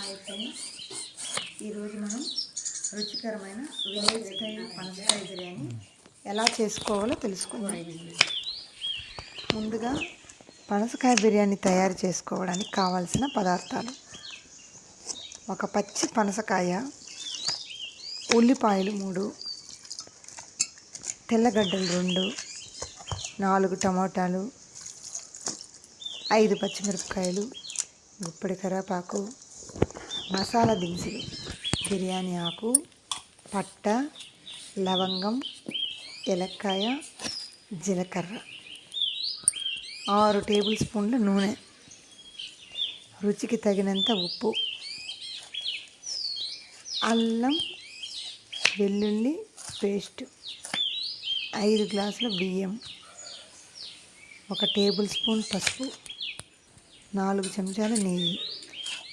Hi friends, ఈరోజు మనం రుచికరమైన విలేజ్ స్టైల్ పనసకాయ బిర్యానీ ఎలా చేసుకోవాలో తెలుసుకుందాం. ముందుగా పనసకాయ బిర్యానీ తయారు చేసుకోవడానికి కావాల్సిన పదార్థాలు: ఒక పచ్చి పనసకాయ, ఉల్లిపాయలు 3, తెల్లగడ్డలు 2, 4 టమాటాలు, 5 పచ్చిమిరపకాయలు, గుప్పెడి కరివేపాకు, మసాలా దినుసులు, బిర్యానీ ఆకు, పట్ట, లవంగం, ఏలక్కాయ, జీలకర్ర, 6 టేబుల్ స్పూన్ల నూనె, రుచికి తగినంత ఉప్పు, అల్లం వెల్లుల్లి పేస్ట్, 5 గ్లాసుల బియ్యం, 1 టేబుల్ స్పూన్ పసుపు, 4 చెంచాల నెయ్యి.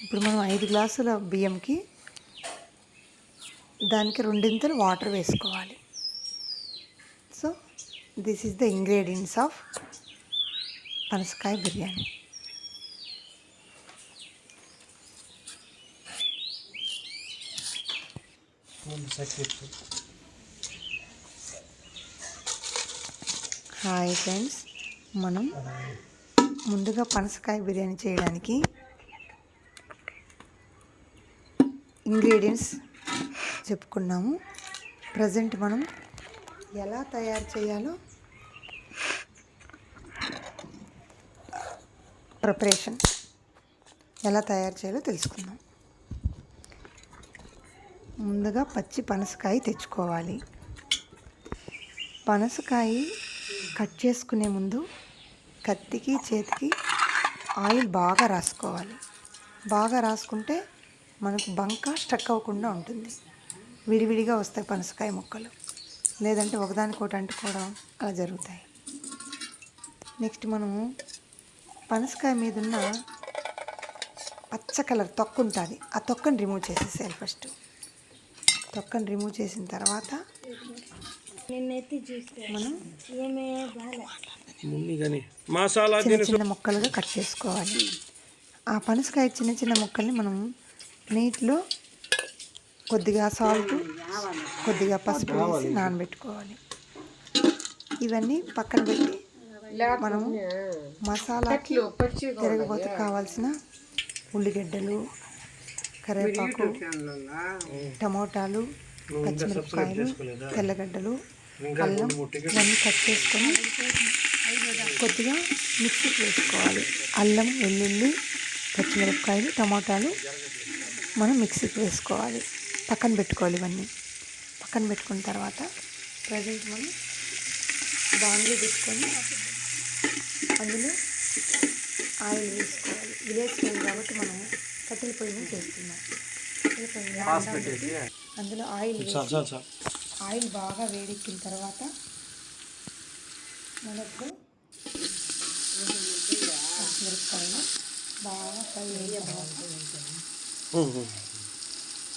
ఇప్పుడు మనం 5 గ్లాసుల బియ్యంకి దానికి 2 వాటర్ వేసుకోవాలి. So this is the ingredients of పనసకాయ బిర్యానీ. హాయ్ ఫ్రెండ్స్, మనం ముందుగా పనసకాయ బిర్యానీ చేయడానికి ఇంగ్రీడియంట్స్ చెప్పుకున్నాము. ప్రజెంట్ మనం ఎలా తయారు చేయాలో ప్రిపరేషన్ ఎలా తయారు చేయాలో తెలుసుకుందాం. ముందుగా పచ్చి పనసకాయ తెచ్చుకోవాలి. పనసకాయ కట్ చేసుకునే ముందు కత్తికి చేతికి ఆయిల్ బాగా రాసుకోవాలి. బాగా రాసుకుంటే మనకు బంక స్టక్ అవ్వకుండా ఉంటుంది. విడివిడిగా వస్తాయి పనసకాయ ముక్కలు, లేదంటే ఒకదానికోటి అంటుకోవడం అలా జరుగుతాయి. నెక్స్ట్ మనము పనసకాయ మీద ఉన్న పచ్చ కలర్ తొక్క ఉంటుంది, ఆ తొక్కని రిమూవ్ చేసేసేయాలి. ఫస్ట్ తొక్కని రిమూవ్ చేసిన తర్వాత మనం చిన్న చిన్న ముక్కలుగా కట్ చేసుకోవాలి. ఆ పనసకాయ చిన్న చిన్న ముక్కల్ని మనం నీటిలో కొద్దిగా సాల్ట్, కొద్దిగా పసుపు వేసి నానబెట్టుకోవాలి. ఇవన్నీ పక్కన పెట్టి మనము మసాలాకి తిరగబోతే కావాల్సిన ఉల్లిగడ్డలు, కరివేపాకు, టమోటాలు, పచ్చిమిరపకాయలు, తెల్లగడ్డలు, అల్లం ఇవన్నీ కట్ చేసుకొని కొద్దిగా మిక్సీకి వేసుకోవాలి. అల్లం, వెల్లుల్లి, పచ్చిమిరపకాయలు, టమాటాలు మనం మిక్సీకి వేసుకోవాలి. పక్కన పెట్టుకోవాలి. ఇవన్నీ పక్కన పెట్టుకున్న తర్వాత ప్రజెంట్ మనం బాండ్లీ పెట్టుకొని అందులో ఆయిల్ వేసుకోవాలి. విలేజ్ స్టైల్ కాబట్టి మనం కట్టెల పొయ్యి మీద చేస్తున్నాం. కట్టెల పొయ్యి మీద అందులో ఆయిల్ వేసి ఆయిల్ బాగా వేడెక్కిన తర్వాత మనకు పచ్చిమిరపకాయలు బాగా ఫ్రై అయిన తర్వాత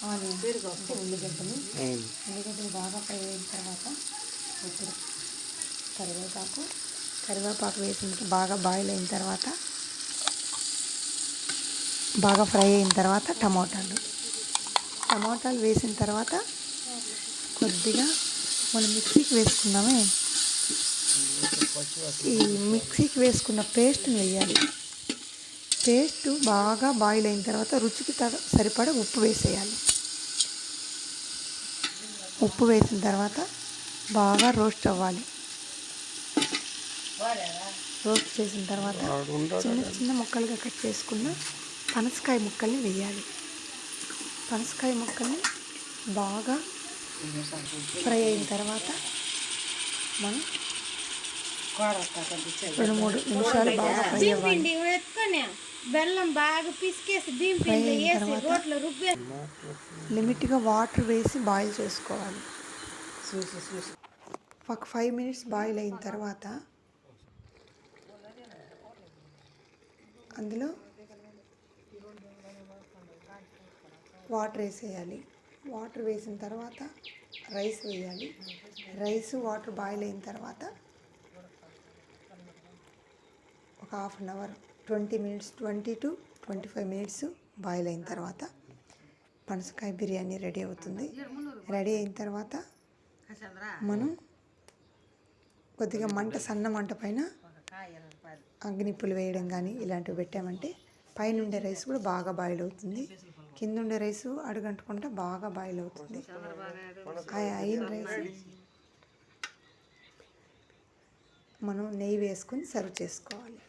ఆనియన్స్ అంటే ఉల్లిగడ్డలు బాగా ఫ్రై అయిన తర్వాత ఇప్పుడు కరివేపాకు వేసిన బాగా బాయిల్ అయిన తర్వాత బాగా ఫ్రై అయిన తర్వాత టమాటాలు వేసిన తర్వాత కొద్దిగా మనం మిక్సీకి వేసుకున్నామే, ఈ మిక్సీకి వేసుకున్న పేస్ట్ని వేయాలి. పేస్ట్ బాగా బాయిల్ అయిన తర్వాత రుచికి సరిపడా ఉప్పు వేసేయాలి. ఉప్పు వేసిన తర్వాత బాగా రోస్ట్ అవ్వాలి. రోస్ట్ చేసిన తర్వాత చిన్న చిన్న ముక్కలుగా కట్ చేసుకున్న పనసకాయ ముక్కల్ని వేయాలి. పనసకాయ ముక్కల్ని బాగా ఫ్రై అయిన తర్వాత మనం 2-3 నిమిషాలు బాగా ఫ్రై అవ్వాలి. బెల్లం బాగా పిసికేసి ఫ్రై అయిన తర్వాత లిమిట్గా వాటర్ వేసి బాయిల్ చేసుకోవాలి. ఒక 5 మినిట్స్ బాయిల్ అయిన తర్వాత అందులో వాటర్ వేసేయాలి. వాటర్ వేసిన తర్వాత రైస్ వేయాలి. వాటర్ బాయిల్ అయిన తర్వాత ఒక half an hour 20 to 25 minutes boil అయిన తర్వాత పనసకాయ బిర్యానీ రెడీ అవుతుంది. రెడీ అయిన తర్వాత మనం కొద్దిగా సన్న మంట పైన అగ్నిపులు వేయడం కానీ ఇలాంటివి పెట్టామంటే పైన ఉండే రైస్ కూడా బాగా బాయిల్ అవుతుంది. కింద ఉండే రైస్ అడుగంటకుండా బాగా బాయిల్ అవుతుంది. అయిన రైస్ మనం నెయ్యి వేసుకొని సర్వ్ చేసుకోవాలి.